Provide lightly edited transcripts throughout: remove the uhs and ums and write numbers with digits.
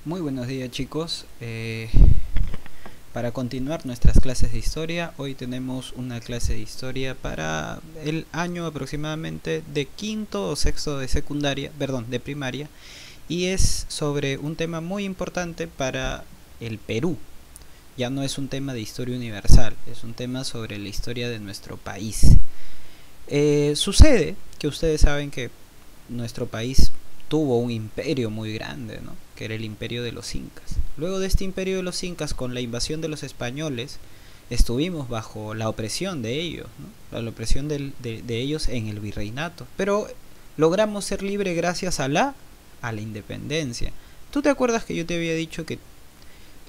Muy buenos días chicos. Para continuar nuestras clases de historia, hoy tenemos una clase de historia para el año aproximadamente de quinto o sexto de secundaria, perdón, de primaria, y es sobre un tema muy importante para el Perú. Ya no es un tema de historia universal, es un tema sobre la historia de nuestro país. Sucede que ustedes saben que nuestro país tuvo un imperio muy grande, ¿no? Que era el imperio de los incas. Luego de este imperio de los incas, con la invasión de los españoles, estuvimos bajo la opresión de ellos, ¿no? La opresión de ellos en el virreinato. Pero logramos ser libres gracias a la independencia. ¿Tú te acuerdas que yo te había dicho que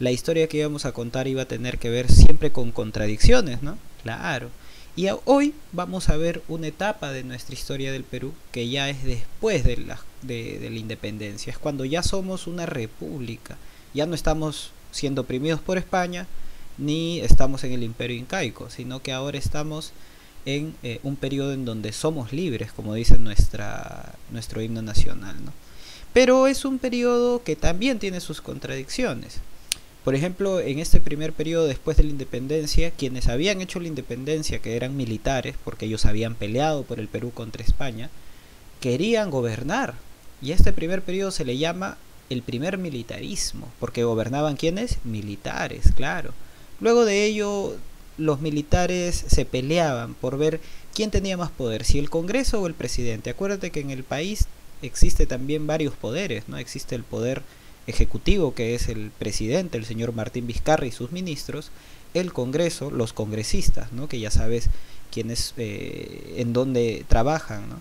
la historia que íbamos a contar iba a tener que ver siempre con contradicciones, ¿no? Claro. Y hoy vamos a ver una etapa de nuestra historia del Perú que ya es después de la independencia. Es cuando ya somos una república. Ya no estamos siendo oprimidos por España ni estamos en el imperio incaico, sino que ahora estamos en un periodo en donde somos libres, como dice nuestro himno nacional, ¿no? Pero es un periodo que también tiene sus contradicciones. Por ejemplo, en este primer periodo después de la independencia, quienes habían hecho la independencia, que eran militares, porque ellos habían peleado por el Perú contra España, querían gobernar. Y este primer periodo se le llama el primer militarismo, porque gobernaban ¿quiénes? Militares, claro. Luego de ello, los militares se peleaban por ver quién tenía más poder, si el Congreso o el presidente. Acuérdate que en el país existe también varios poderes, ¿no? Existe el poder ejecutivo, que es el presidente, el señor Martín Vizcarra y sus ministros, el Congreso, los congresistas, ¿no? Que ya sabes quiénes, en dónde trabajan, ¿no?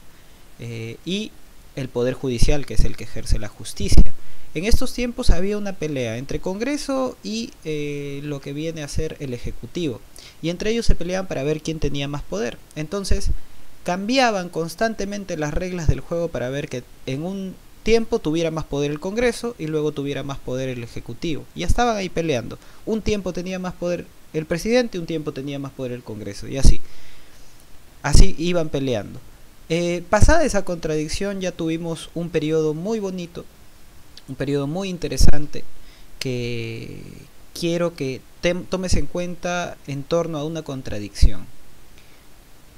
Y el Poder Judicial, que es el que ejerce la justicia. En estos tiempos había una pelea entre Congreso y lo que viene a ser el Ejecutivo, y entre ellos se peleaban para ver quién tenía más poder. Entonces cambiaban constantemente las reglas del juego para ver que en un tiempo tuviera más poder el Congreso y luego tuviera más poder el Ejecutivo. Ya estaban ahí peleando. Un tiempo tenía más poder el presidente, un tiempo tenía más poder el Congreso, y así iban peleando. Pasada esa contradicción, ya tuvimos un periodo muy bonito, un periodo muy interesante, que quiero que tomes en cuenta en torno a una contradicción: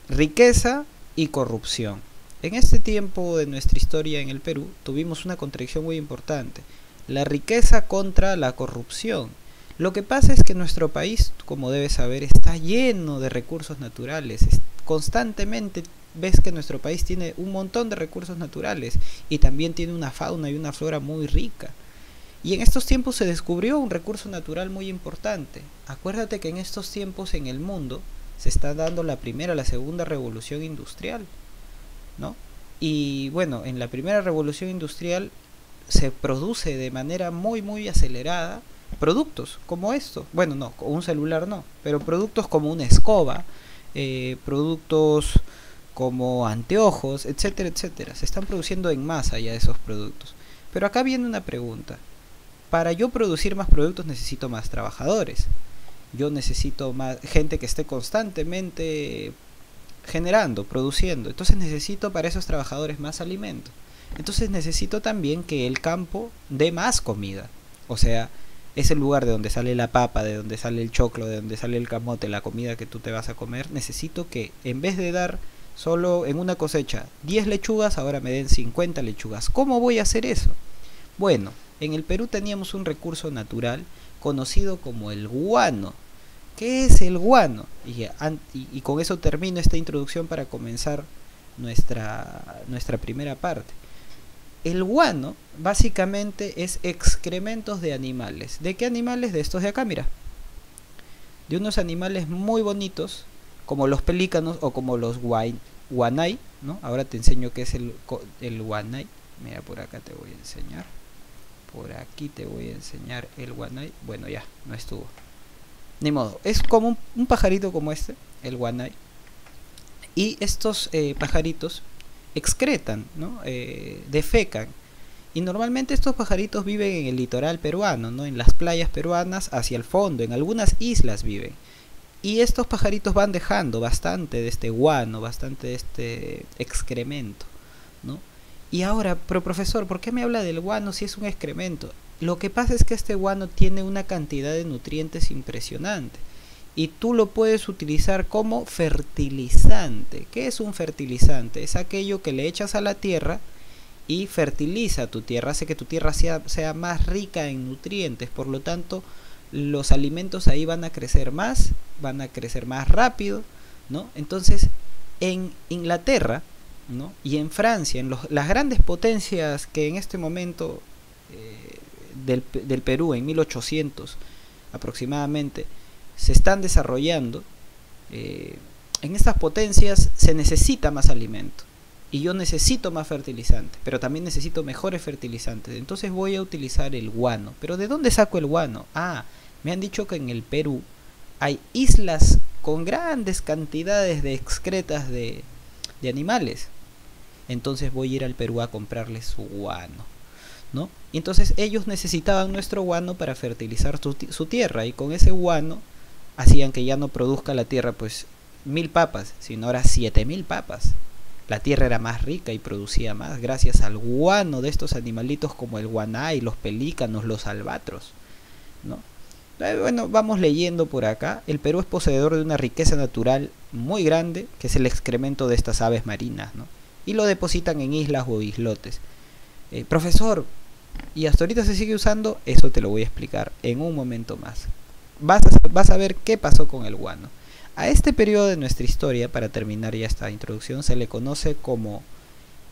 riqueza y corrupción. En este tiempo de nuestra historia en el Perú tuvimos una contradicción muy importante: la riqueza contra la corrupción. Lo que pasa es que nuestro país, como debes saber, está lleno de recursos naturales. Constantemente ves que nuestro país tiene un montón de recursos naturales y también tiene una fauna y una flora muy rica. Y en estos tiempos se descubrió un recurso natural muy importante. Acuérdate que en estos tiempos en el mundo se está dando la primera, la segunda revolución industrial, ¿no? Y bueno, en la primera revolución industrial se produce de manera muy acelerada productos como esto. Bueno, no, un celular no, pero productos como una escoba, productos como anteojos, etcétera, etcétera. Se están produciendo en masa ya esos productos. Pero acá viene una pregunta: para yo producir más productos necesito más trabajadores. Yo necesito más gente que esté constantemente generando, produciendo. Entonces necesito para esos trabajadores más alimento. Entonces necesito también que el campo dé más comida. O sea, es el lugar de donde sale la papa, de donde sale el choclo, de donde sale el camote, la comida que tú te vas a comer. Necesito que en vez de dar solo en una cosecha 10 lechugas, ahora me den 50 lechugas. ¿Cómo voy a hacer eso? Bueno, en el Perú teníamos un recurso natural conocido como el guano. ¿Qué es el guano? Y con eso termino esta introducción para comenzar nuestra primera parte. El guano básicamente es excrementos de animales. ¿De qué animales? De estos de acá, mira. De unos animales muy bonitos, como los pelícanos o como los guanay, ¿no? Ahora te enseño qué es el guanay. Mira, por acá te voy a enseñar. Por aquí te voy a enseñar el guanay. Bueno, ya, no estuvo. Ni modo, es como un pajarito como este, el guanay. Y estos pajaritos excretan, ¿no? Defecan. Y normalmente estos pajaritos viven en el litoral peruano, ¿no? En las playas peruanas hacia el fondo, en algunas islas viven. Y estos pajaritos van dejando bastante de este guano, bastante de este excremento, ¿no? Y ahora, pero profesor, ¿por qué me habla del guano si es un excremento? Lo que pasa es que este guano tiene una cantidad de nutrientes impresionante y tú lo puedes utilizar como fertilizante. ¿Qué es un fertilizante? Es aquello que le echas a la tierra y fertiliza tu tierra, hace que tu tierra sea más rica en nutrientes, por lo tanto los alimentos ahí van a crecer más rápido, ¿no? Entonces en Inglaterra, ¿no? Y en Francia, en las grandes potencias que en este momento del Perú en 1800 aproximadamente se están desarrollando, en estas potencias se necesita más alimento y yo necesito más fertilizante, pero también necesito mejores fertilizantes, entonces voy a utilizar el guano. ¿Pero de dónde saco el guano? Me han dicho que en el Perú hay islas con grandes cantidades de excretas de animales, entonces voy a ir al Perú a comprarles su guano, ¿no? Y entonces ellos necesitaban nuestro guano para fertilizar su tierra, y con ese guano hacían que ya no produzca la tierra pues 1000 papas, sino ahora 7000 papas. La tierra era más rica y producía más gracias al guano de estos animalitos como el guanay, los pelícanos, los albatros, ¿no? Bueno, vamos leyendo por acá. El Perú es poseedor de una riqueza natural muy grande, que es el excremento de estas aves marinas, ¿no? Y lo depositan en islas o islotes. Profesor, ¿y hasta ahorita se sigue usando? Eso te lo voy a explicar en un momento más. Vas a ver qué pasó con el guano. A este periodo de nuestra historia, para terminar ya esta introducción, se le conoce como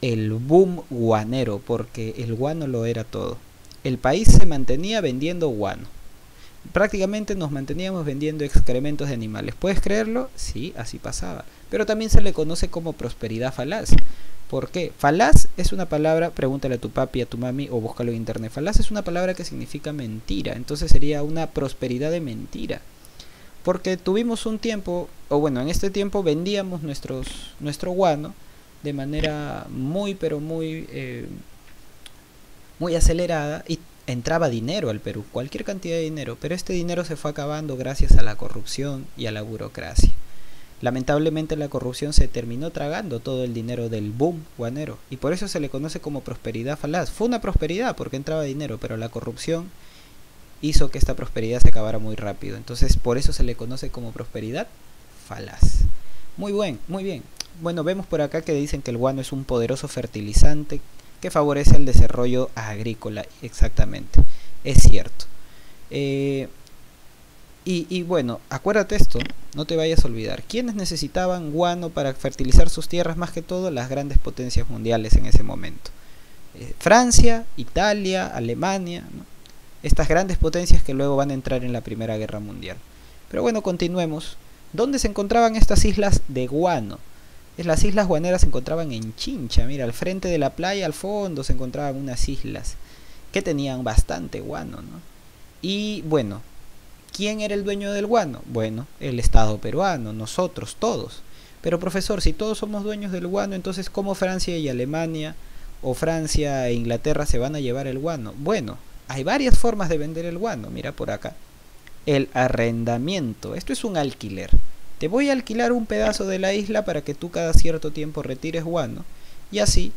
el boom guanero, porque el guano lo era todo. El país se mantenía vendiendo guano. Prácticamente nos manteníamos vendiendo excrementos de animales. ¿Puedes creerlo? Sí, así pasaba. Pero también se le conoce como prosperidad falaz. ¿Por qué? Falaz es una palabra, pregúntale a tu papi, a tu mami o búscalo en internet. Falaz es una palabra que significa mentira. Entonces sería una prosperidad de mentira. Porque tuvimos un tiempo, o bueno, en este tiempo vendíamos nuestro guano de manera muy, pero muy acelerada, y entraba dinero al Perú, cualquier cantidad de dinero, pero este dinero se fue acabando gracias a la corrupción y a la burocracia. Lamentablemente la corrupción se terminó tragando todo el dinero del boom guanero, y por eso se le conoce como prosperidad falaz. Fue una prosperidad porque entraba dinero, pero la corrupción hizo que esta prosperidad se acabara muy rápido. Entonces por eso se le conoce como prosperidad falaz. Muy bien. Bueno, vemos por acá que dicen que el guano es un poderoso fertilizante que favorece el desarrollo agrícola. Exactamente, es cierto. Y bueno, acuérdate esto, no te vayas a olvidar. ¿Quiénes necesitaban guano para fertilizar sus tierras? Más que todo las grandes potencias mundiales en ese momento. Francia, Italia, Alemania, ¿no? Estas grandes potencias que luego van a entrar en la Primera Guerra Mundial. Pero bueno, continuemos. ¿Dónde se encontraban estas islas de guano? Las islas guaneras se encontraban en Chincha. Mira, al frente de la playa, al fondo, se encontraban unas islas que tenían bastante guano, ¿no? Y bueno, ¿quién era el dueño del guano? Bueno, el Estado peruano, nosotros, todos. Pero profesor, si todos somos dueños del guano, entonces ¿cómo Francia y Alemania o Francia e Inglaterra se van a llevar el guano? Bueno, hay varias formas de vender el guano. Mira por acá. El arrendamiento. Esto es un alquiler. Te voy a alquilar un pedazo de la isla para que tú cada cierto tiempo retires guano. Y así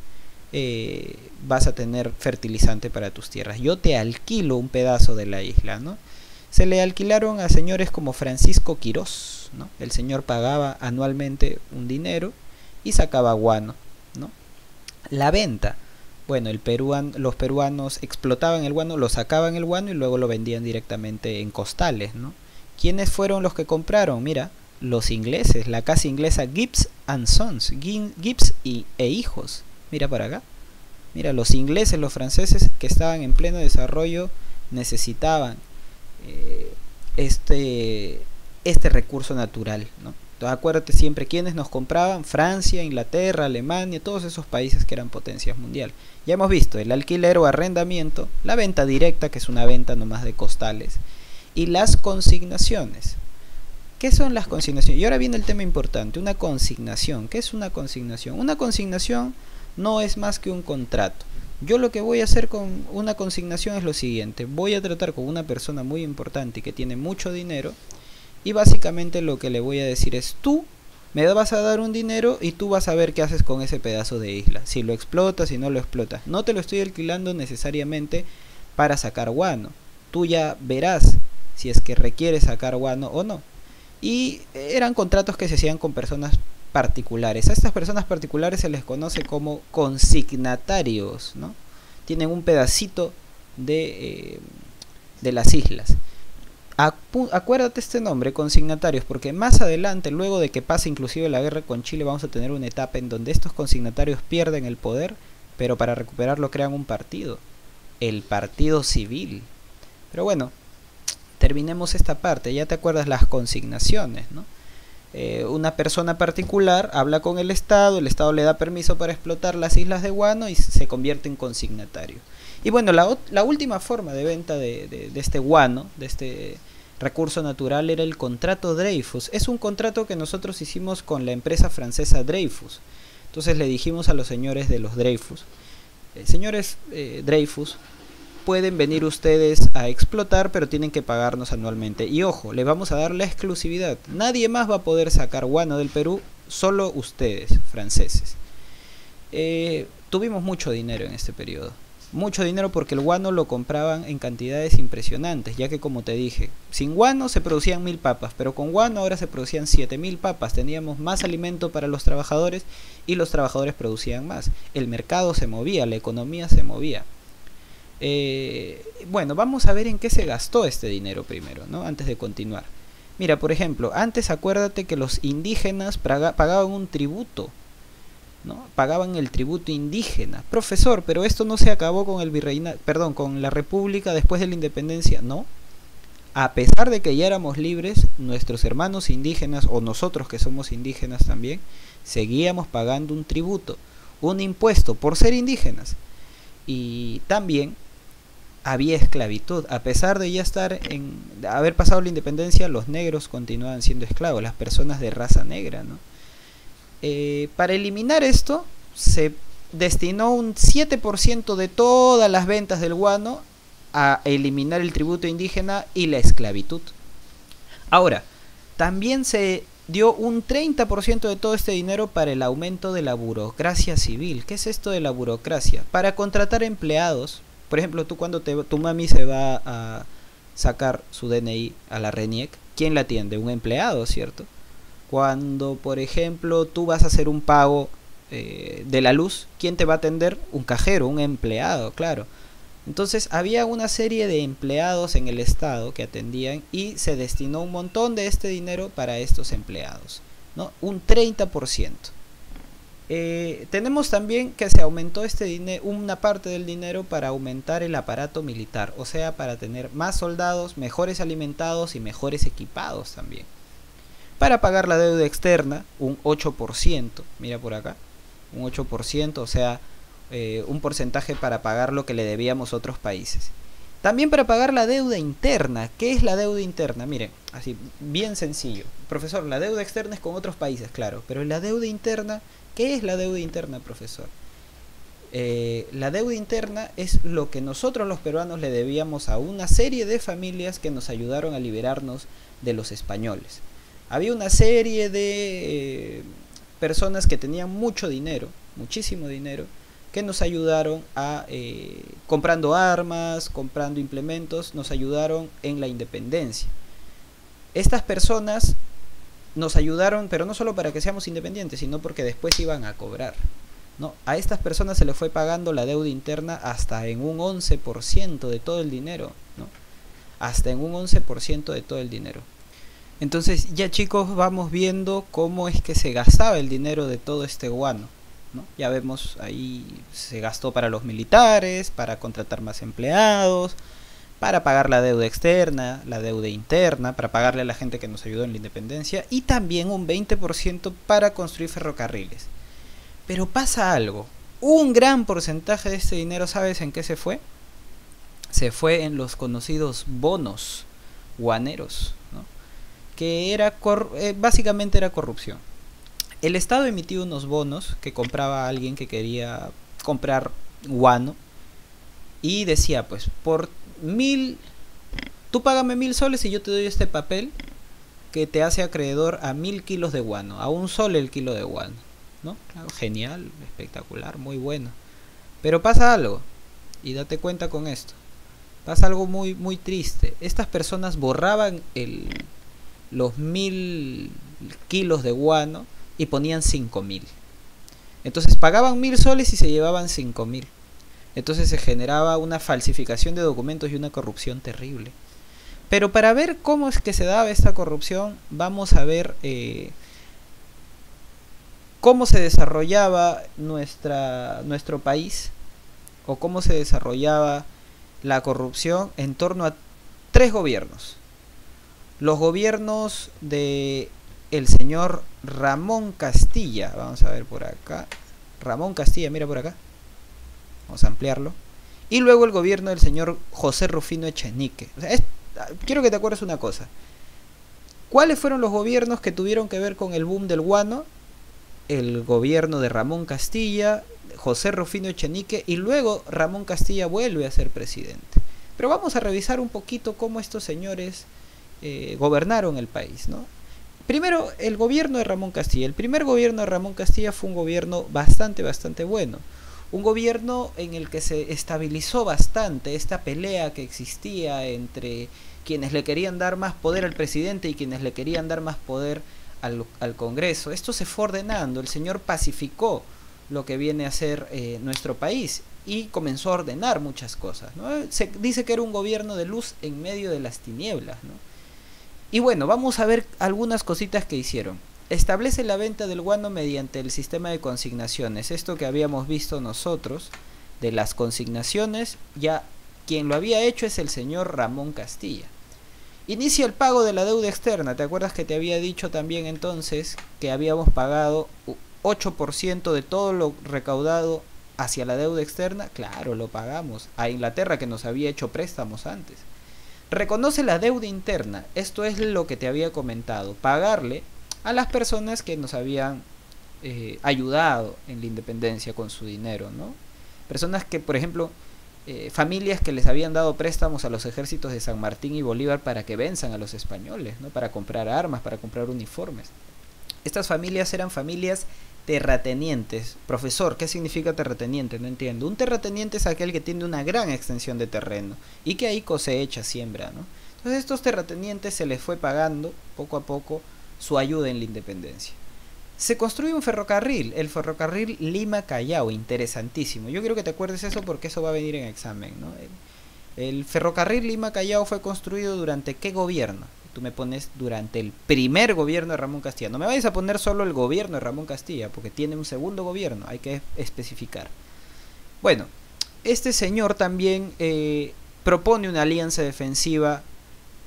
vas a tener fertilizante para tus tierras. Yo te alquilo un pedazo de la isla, ¿no? Se le alquilaron a señores como Francisco Quirós, ¿no? El señor pagaba anualmente un dinero y sacaba guano, ¿no? La venta. Bueno, los peruanos explotaban el guano, lo sacaban el guano y luego lo vendían directamente en costales, ¿no? ¿Quiénes fueron los que compraron? Mira, los ingleses, la casa inglesa Gibbs and Sons, Gibbs e hijos. Mira para acá. Mira, los ingleses, los franceses que estaban en pleno desarrollo necesitaban este recurso natural, ¿no? Entonces, acuérdate siempre quiénes nos compraban: Francia, Inglaterra, Alemania, todos esos países que eran potencias mundiales. Ya hemos visto el alquiler o arrendamiento, la venta directa, que es una venta nomás de costales, y las consignaciones. ¿Qué son las consignaciones? Y ahora viene el tema importante, una consignación. ¿Qué es una consignación? Una consignación no es más que un contrato. Yo lo que voy a hacer con una consignación es lo siguiente: voy a tratar con una persona muy importante y que tiene mucho dinero, y básicamente lo que le voy a decir es: tú me vas a dar un dinero y tú vas a ver qué haces con ese pedazo de isla, si lo explotas, si no lo explotas. No te lo estoy alquilando necesariamente para sacar guano. Tú ya verás si es que requieres sacar guano o no. Y eran contratos que se hacían con personas particulares. A estas personas particulares se les conoce como consignatarios, ¿no? Tienen un pedacito de las islas. Acuérdate este nombre, consignatarios, porque más adelante, luego de que pase inclusive la guerra con Chile, vamos a tener una etapa en donde estos consignatarios pierden el poder, pero para recuperarlo crean un partido, el Partido Civil. Pero bueno, terminemos esta parte. Ya te acuerdas las consignaciones, ¿no? Una persona particular habla con el Estado le da permiso para explotar las islas de guano y se convierte en consignatario. Y bueno, la última forma de venta de este guano, de este recurso natural, era el contrato Dreyfus. Es un contrato que nosotros hicimos con la empresa francesa Dreyfus. Entonces le dijimos a los señores de los Dreyfus, señores Dreyfus, pueden venir ustedes a explotar, pero tienen que pagarnos anualmente. Y ojo, le vamos a dar la exclusividad. Nadie más va a poder sacar guano del Perú, solo ustedes, franceses. Tuvimos mucho dinero en este periodo. Mucho dinero porque el guano lo compraban en cantidades impresionantes, ya que como te dije, sin guano se producían 1000 papas, pero con guano ahora se producían 7000 papas. Teníamos más alimento para los trabajadores y los trabajadores producían más. El mercado se movía, la economía se movía. Bueno, vamos a ver en qué se gastó este dinero primero, ¿no? Antes de continuar. Mira, por ejemplo, antes acuérdate que los indígenas pagaban un tributo, ¿no? Pagaban el tributo indígena. Profesor, pero esto no se acabó con el virreinato, perdón, con la república después de la independencia, ¿no? A pesar de que ya éramos libres, nuestros hermanos indígenas, o nosotros que somos indígenas también, seguíamos pagando un tributo, un impuesto por ser indígenas. Y también había esclavitud. A pesar de ya de haber pasado la independencia, los negros continuaban siendo esclavos, las personas de raza negra, ¿no? Para eliminar esto, se destinó un 7% de todas las ventas del guano a eliminar el tributo indígena y la esclavitud. Ahora, también se dio un 30% de todo este dinero para el aumento de la burocracia civil. ¿Qué es esto de la burocracia? Para contratar empleados. Por ejemplo, tú cuando tu mami se va a sacar su DNI a la RENIEC, ¿quién la atiende? Un empleado, ¿cierto? Cuando, por ejemplo, tú vas a hacer un pago de la luz, ¿quién te va a atender? Un cajero, un empleado, claro. Entonces había una serie de empleados en el estado que atendían y se destinó un montón de este dinero para estos empleados, ¿no? Un 30%. Tenemos también que se aumentó una parte del dinero para aumentar el aparato militar, o sea, para tener más soldados, mejores alimentados y mejores equipados también. Para pagar la deuda externa, un 8%, mira por acá, un 8%, o sea, un porcentaje para pagar lo que le debíamos a otros países. También para pagar la deuda interna. ¿Qué es la deuda interna? Miren, así, bien sencillo. Profesor, la deuda externa es con otros países, claro, pero la deuda interna, ¿qué es la deuda interna, profesor? La deuda interna es lo que nosotros los peruanos le debíamos a una serie de familias que nos ayudaron a liberarnos de los españoles. Había una serie de personas que tenían mucho dinero, muchísimo dinero, que nos ayudaron a comprando armas, comprando implementos, nos ayudaron en la independencia. Estas personas nos ayudaron, pero no solo para que seamos independientes, sino porque después iban a cobrar, ¿no? A estas personas se les fue pagando la deuda interna hasta en un 11% de todo el dinero, ¿no? Hasta en un 11% de todo el dinero. Entonces ya chicos, vamos viendo cómo es que se gastaba el dinero de todo este guano, ¿no? Ya vemos ahí se gastó para los militares, para contratar más empleados, para pagar la deuda externa, la deuda interna, para pagarle a la gente que nos ayudó en la independencia y también un 20% para construir ferrocarriles. Pero pasa algo, un gran porcentaje de este dinero, ¿sabes en qué se fue? Se fue en los conocidos bonos guaneros, ¿no? Que era básicamente era corrupción. El Estado emitía unos bonos que compraba a alguien que quería comprar guano y decía, pues, por 1000, tú págame 1000 soles y yo te doy este papel que te hace acreedor a 1000 kilos de guano, a un sol el kilo de guano, ¿no? Claro, genial, espectacular, muy bueno. Pero pasa algo, y date cuenta con esto. pasa algo muy, muy triste. Estas personas borraban los 1000 kilos de guano y ponían 5000. Entonces pagaban 1000 soles y se llevaban 5000. Entonces se generaba una falsificación de documentos y una corrupción terrible. Pero para ver cómo es que se daba esta corrupción, vamos a ver cómo se desarrollaba nuestro país, o cómo se desarrollaba la corrupción en torno a tres gobiernos. Los gobiernos de el señor Ramón Castilla. Vamos a ver por acá. Ramón Castilla, mira por acá. Vamos a ampliarlo. Y luego el gobierno del señor José Rufino Echenique. O sea, quiero que te acuerdes una cosa. ¿Cuáles fueron los gobiernos que tuvieron que ver con el boom del guano? El gobierno de Ramón Castilla, José Rufino Echenique, y luego Ramón Castilla vuelve a ser presidente. Pero vamos a revisar un poquito cómo estos señores gobernaron el país, ¿no? Primero, el gobierno de Ramón Castilla. El primer gobierno de Ramón Castilla fue un gobierno bastante bueno. Un gobierno en el que se estabilizó bastante esta pelea que existía entre quienes le querían dar más poder al presidente y quienes le querían dar más poder al Congreso. Esto se fue ordenando. El señor pacificó lo que viene a ser nuestro país y comenzó a ordenar muchas cosas, ¿no? Se dice que era un gobierno de luz en medio de las tinieblas, ¿no? Y bueno, vamos a ver algunas cositas que hicieron. Establece la venta del guano mediante el sistema de consignaciones. Esto que habíamos visto nosotros de las consignaciones, ya quien lo había hecho es el señor Ramón Castilla. Inicia el pago de la deuda externa. ¿Te acuerdas que te había dicho también entonces que habíamos pagado 8% de todo lo recaudado hacia la deuda externa? Claro, lo pagamos a Inglaterra, que nos había hecho préstamos antes. Reconoce la deuda interna. Esto es lo que te había comentado. Pagarle a las personas que nos habían ayudado en la independencia con su dinero, ¿no? Personas que, por ejemplo, familias que les habían dado préstamos a los ejércitos de San Martín y Bolívar para que venzan a los españoles, ¿no? Para comprar armas, para comprar uniformes. Estas familias eran familias terratenientes. Profesor, ¿qué significa terrateniente? No entiendo. Un terrateniente es aquel que tiene una gran extensión de terreno y que ahí cosecha, siembra, ¿no? Entonces a estos terratenientes se les fue pagando poco a poco su ayuda en la independencia. Se construye un ferrocarril, el ferrocarril Lima-Callao, interesantísimo. Yo quiero que te acuerdes eso porque eso va a venir en examen, ¿no? El ferrocarril Lima-Callao fue construido durante ¿qué gobierno? Tú me pones durante el primer gobierno de Ramón Castilla. No me vayas a poner solo el gobierno de Ramón Castilla, porque tiene un segundo gobierno, hay que especificar. Bueno, este señor también propone una alianza defensiva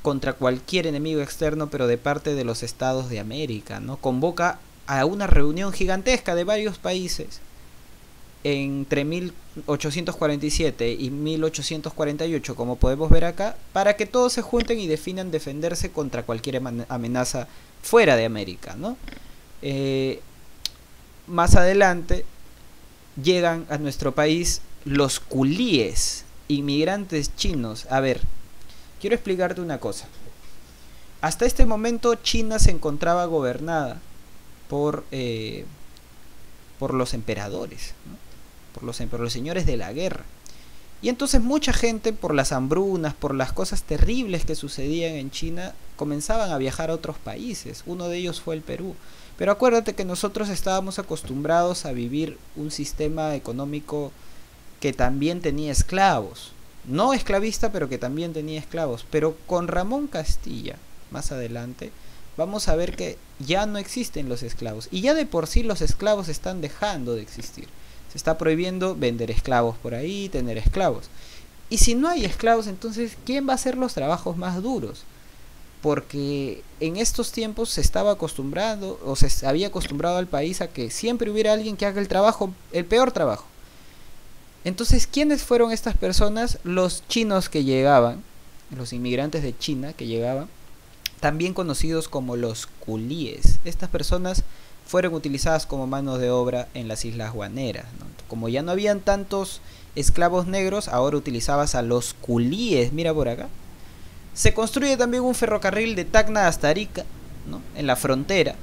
contra cualquier enemigo externo, pero de parte de los Estados de América, ¿no? Convoca a una reunión gigantesca de varios países entre 1847 y 1848, como podemos ver acá, para que todos se junten y definan defenderse contra cualquier amenaza fuera de América, ¿no? Más adelante llegan a nuestro país los culíes, inmigrantes chinos. A ver, quiero explicarte una cosa. Hasta este momento China se encontraba gobernada por los emperadores, ¿no? por los señores de la guerra. Y entonces mucha gente, por las hambrunas, por las cosas terribles que sucedían en China, comenzaban a viajar a otros países. Uno de ellos fue el Perú. Pero acuérdate que nosotros estábamos acostumbrados a vivir un sistema económico que también tenía esclavos. No esclavista, pero que también tenía esclavos. Pero con Ramón Castilla, más adelante, vamos a ver que ya no existen los esclavos. Y ya de por sí los esclavos están dejando de existir. Se está prohibiendo vender esclavos por ahí, tener esclavos. Y si no hay esclavos, entonces, ¿quién va a hacer los trabajos más duros? Porque en estos tiempos se estaba acostumbrando, o se había acostumbrado al país a que siempre hubiera alguien que haga el trabajo, el peor trabajo. Entonces, ¿quiénes fueron estas personas? Los chinos que llegaban, los inmigrantes de China que llegaban, también conocidos como los culíes. Estas personas fueron utilizadas como mano de obra en las Islas Guaneras, ¿no? Como ya no habían tantos esclavos negros, ahora utilizabas a los culíes. Mira por acá. Se construye también un ferrocarril de Tacna hasta Arica, ¿no? En la frontera.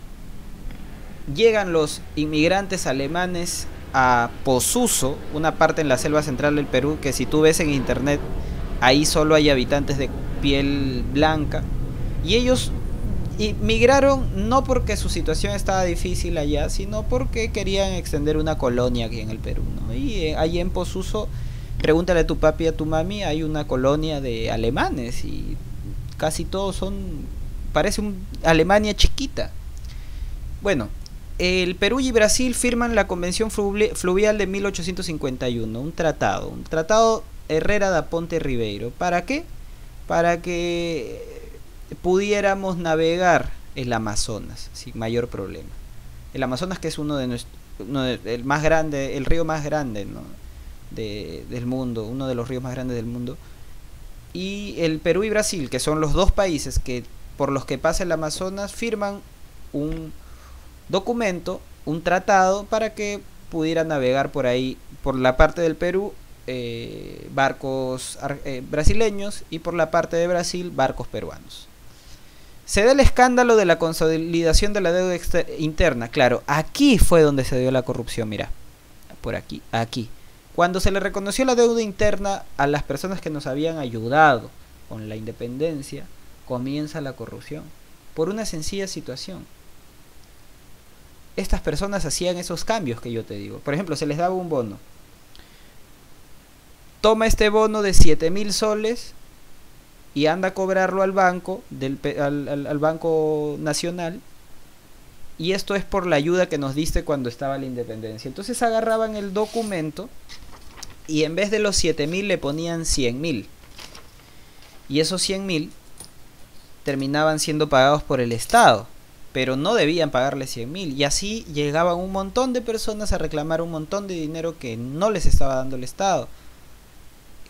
Llegan los inmigrantes alemanes a Posuso, una parte en la selva central del Perú, que si tú ves en internet ahí solo hay habitantes de piel blanca, y ellos migraron no porque su situación estaba difícil allá, sino porque querían extender una colonia aquí en el Perú, ¿no? Y ahí en Posuso, pregúntale a tu papi y a tu mami, hay una colonia de alemanes y casi todos son, parece un Alemania chiquita. Bueno, el Perú y Brasil firman la Convención Fluvial de 1851, un tratado Herrera da Ponte Ribeiro. ¿Para qué? Para que pudiéramos navegar el Amazonas sin mayor problema. El Amazonas, que es el más grande, el río más grande, ¿no? Del mundo, uno de los ríos más grandes del mundo. Y el Perú y Brasil, que son los dos países que por los que pasa el Amazonas, firman un documento, un tratado para que pudiera navegar por ahí, por la parte del Perú, barcos brasileños, y por la parte de Brasil, barcos peruanos. Se da el escándalo de la consolidación de la deuda interna. Claro, aquí fue donde se dio la corrupción, mira, por aquí, aquí. Cuando se le reconoció la deuda interna a las personas que nos habían ayudado con la independencia, comienza la corrupción, por una sencilla situación. Estas personas hacían esos cambios que yo te digo. Por ejemplo, se les daba un bono. Toma este bono de 7.000 soles y anda a cobrarlo al banco, al Banco Nacional, y esto es por la ayuda que nos diste cuando estaba la independencia. Entonces agarraban el documento y en vez de los 7.000 le ponían 100.000, y esos 100.000 terminaban siendo pagados por el Estado, pero no debían pagarle 100.000, y así llegaban un montón de personas a reclamar un montón de dinero que no les estaba dando el Estado,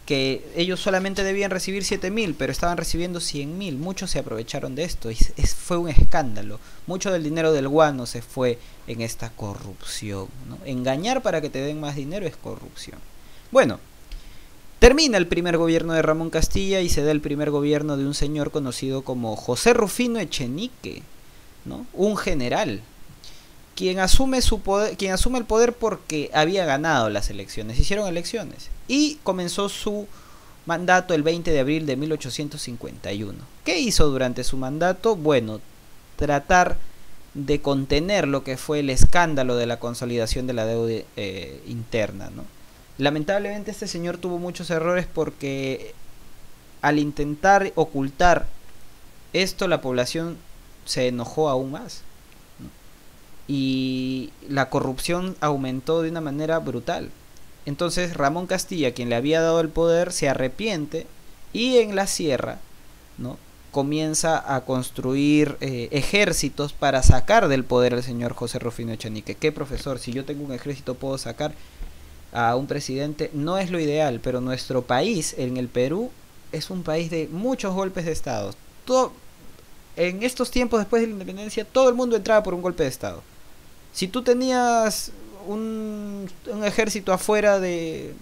que ellos solamente debían recibir 7.000, pero estaban recibiendo 100.000. Muchos se aprovecharon de esto y fue un escándalo. Mucho del dinero del guano se fue en esta corrupción, ¿no? Engañar para que te den más dinero es corrupción. Bueno, termina el primer gobierno de Ramón Castilla y se da el primer gobierno de un señor conocido como José Rufino Echenique, ¿no? Un general, quien asume el poder porque había ganado las elecciones. Hicieron elecciones y comenzó su mandato el 20 de abril de 1851. ¿Qué hizo durante su mandato? Bueno, tratar de contener lo que fue el escándalo de la consolidación de la deuda interna, ¿no? Lamentablemente este señor tuvo muchos errores porque al intentar ocultar esto, la población se enojó aún más, ¿no? Y la corrupción aumentó de una manera brutal. Entonces Ramón Castilla, quien le había dado el poder, se arrepiente y en la sierra, ¿no?, comienza a construir ejércitos para sacar del poder al señor José Rufino Echenique. ¿Qué, profesor? Si yo tengo un ejército puedo sacar a un presidente. No es lo ideal, pero nuestro país, en el Perú, es un país de muchos golpes de estado. En estos tiempos después de la independencia, todo el mundo entraba por un golpe de estado. Si tú tenías un ejército afuera de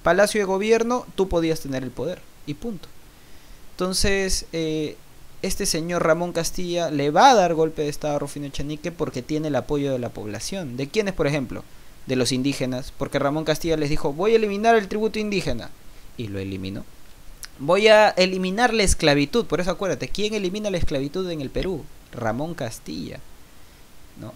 Palacio de Gobierno, tú podías tener el poder y punto. Entonces este señor Ramón Castilla le va a dar golpe de estado a Rufino Echenique porque tiene el apoyo de la población. ¿De quiénes, por ejemplo? De los indígenas, porque Ramón Castilla les dijo: voy a eliminar el tributo indígena, y lo eliminó. Voy a eliminar la esclavitud. Por eso acuérdate, ¿quién elimina la esclavitud en el Perú? Ramón Castilla, ¿no?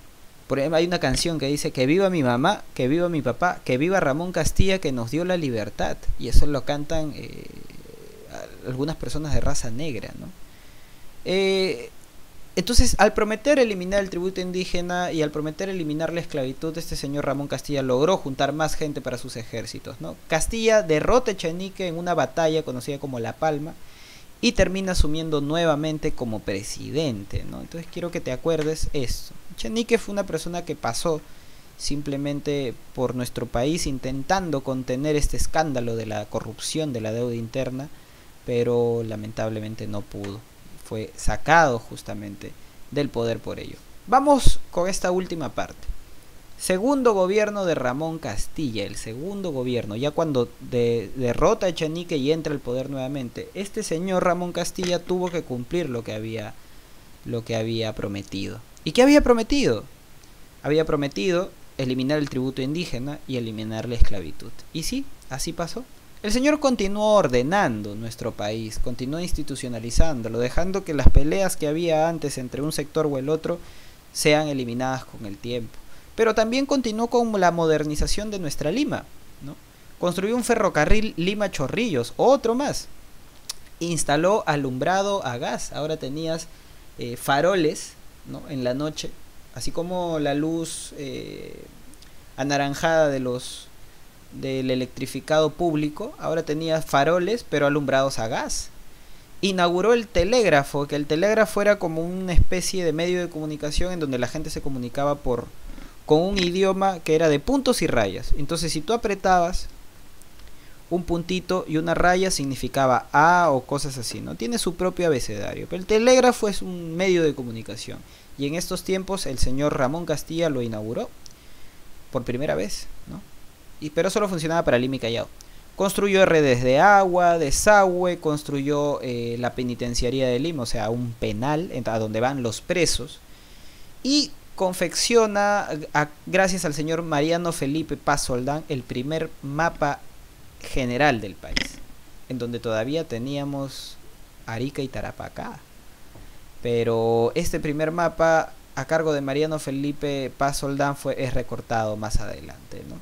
Por ejemplo, hay una canción que dice: que viva mi mamá, que viva mi papá, que viva Ramón Castilla, que nos dio la libertad. Y eso lo cantan algunas personas de raza negra, ¿no? Entonces, al prometer eliminar el tributo indígena y al prometer eliminar la esclavitud, este señor Ramón Castilla logró juntar más gente para sus ejércitos, ¿no? Castilla derrota a Echenique en una batalla conocida como La Palma y termina asumiendo nuevamente como presidente, ¿no? Entonces quiero que te acuerdes esto. Echenique fue una persona que pasó simplemente por nuestro país intentando contener este escándalo de la corrupción de la deuda interna, pero lamentablemente no pudo. Fue sacado justamente del poder por ello. Vamos con esta última parte. Segundo gobierno de Ramón Castilla, el segundo gobierno, ya cuando derrota a Echenique y entra al poder nuevamente. Este señor Ramón Castilla tuvo que cumplir lo que había prometido. ¿Y qué había prometido? Había prometido eliminar el tributo indígena y eliminar la esclavitud. Y sí, así pasó. El señor continuó ordenando nuestro país, continuó institucionalizándolo, dejando que las peleas que había antes entre un sector o el otro sean eliminadas con el tiempo. Pero también continuó con la modernización de nuestra Lima, ¿no? Construyó un ferrocarril Lima-Chorrillos, otro más. Instaló alumbrado a gas, ahora tenías faroles, ¿no?, en la noche, así como la luz anaranjada del electrificado público, ahora tenía faroles pero alumbrados a gas. Inauguró el telégrafo, que el telégrafo era como una especie de medio de comunicación en donde la gente se comunicaba con un idioma que era de puntos y rayas. Entonces si tú apretabas un puntito y una raya significaba A o cosas así, ¿no? Tiene su propio abecedario, pero el telégrafo es un medio de comunicación, y en estos tiempos el señor Ramón Castilla lo inauguró por primera vez, ¿no? Pero solo funcionaba para Lima y Callao. Construyó redes de agua, desagüe, construyó la penitenciaría de Lima, o sea, un penal a donde van los presos, y confecciona, gracias al señor Mariano Felipe Paz Soldán, el primer mapa general del país, en donde todavía teníamos Arica y Tarapacá. Pero este primer mapa, a cargo de Mariano Felipe Paz Soldán, es recortado más adelante, ¿no?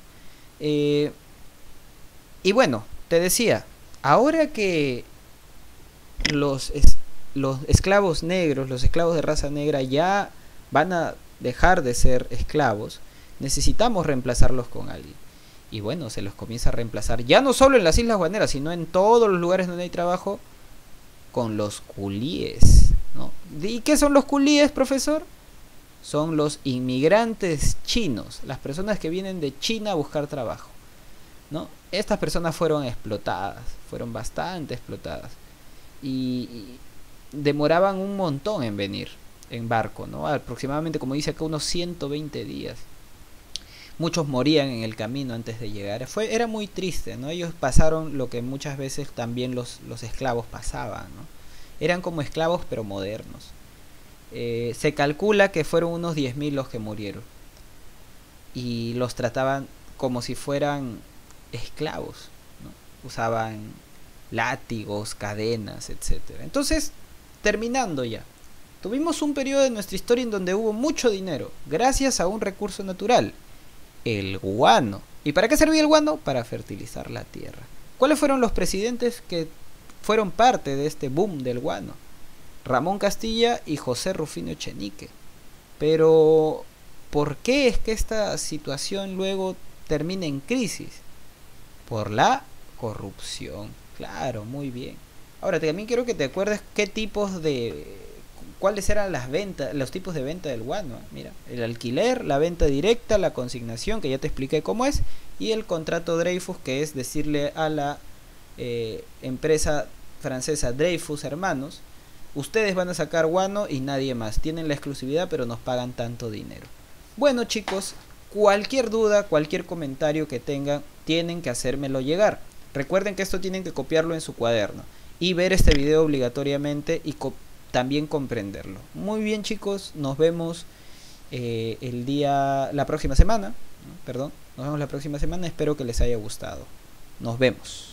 Y bueno, te decía, ahora que los esclavos negros, los esclavos de raza negra ya van a dejar de ser esclavos, necesitamos reemplazarlos con alguien. Y bueno, se los comienza a reemplazar, ya no solo en las Islas Guaneras, sino en todos los lugares donde hay trabajo, con los culíes, ¿no? ¿Y qué son los culíes, profesor? Son los inmigrantes chinos, las personas que vienen de China a buscar trabajo, ¿no? Estas personas fueron explotadas, fueron bastante explotadas, y demoraban un montón en venir en barco, ¿no? Aproximadamente, como dice acá, unos 120 días. Muchos morían en el camino antes de llegar. Era muy triste, ¿no? Ellos pasaron lo que muchas veces también los esclavos pasaban, ¿no? Eran como esclavos pero modernos. Se calcula que fueron unos 10.000 los que murieron, y los trataban como si fueran esclavos, ¿no? Usaban látigos, cadenas, etcétera. Entonces, terminando ya, tuvimos un periodo de nuestra historia en donde hubo mucho dinero gracias a un recurso natural, el guano. ¿Y para qué servía el guano? Para fertilizar la tierra. ¿Cuáles fueron los presidentes que fueron parte de este boom del guano? Ramón Castilla y José Rufino Echenique. Pero ¿por qué es que esta situación luego termina en crisis? Por la corrupción. Claro, muy bien. Ahora también quiero que te acuerdes cuáles eran las ventas, los tipos de venta del guano. Mira, el alquiler, la venta directa, la consignación, que ya te expliqué cómo es, y el contrato Dreyfus, que es decirle a la empresa francesa Dreyfus Hermanos: ustedes van a sacar guano y nadie más, tienen la exclusividad pero nos pagan tanto dinero. Bueno, chicos, cualquier duda, cualquier comentario que tengan, tienen que hacérmelo llegar. Recuerden que esto tienen que copiarlo en su cuaderno y ver este video obligatoriamente, y también comprenderlo. Muy bien, chicos, nos vemos la próxima semana, ¿no? Perdón, nos vemos la próxima semana, espero que les haya gustado. Nos vemos.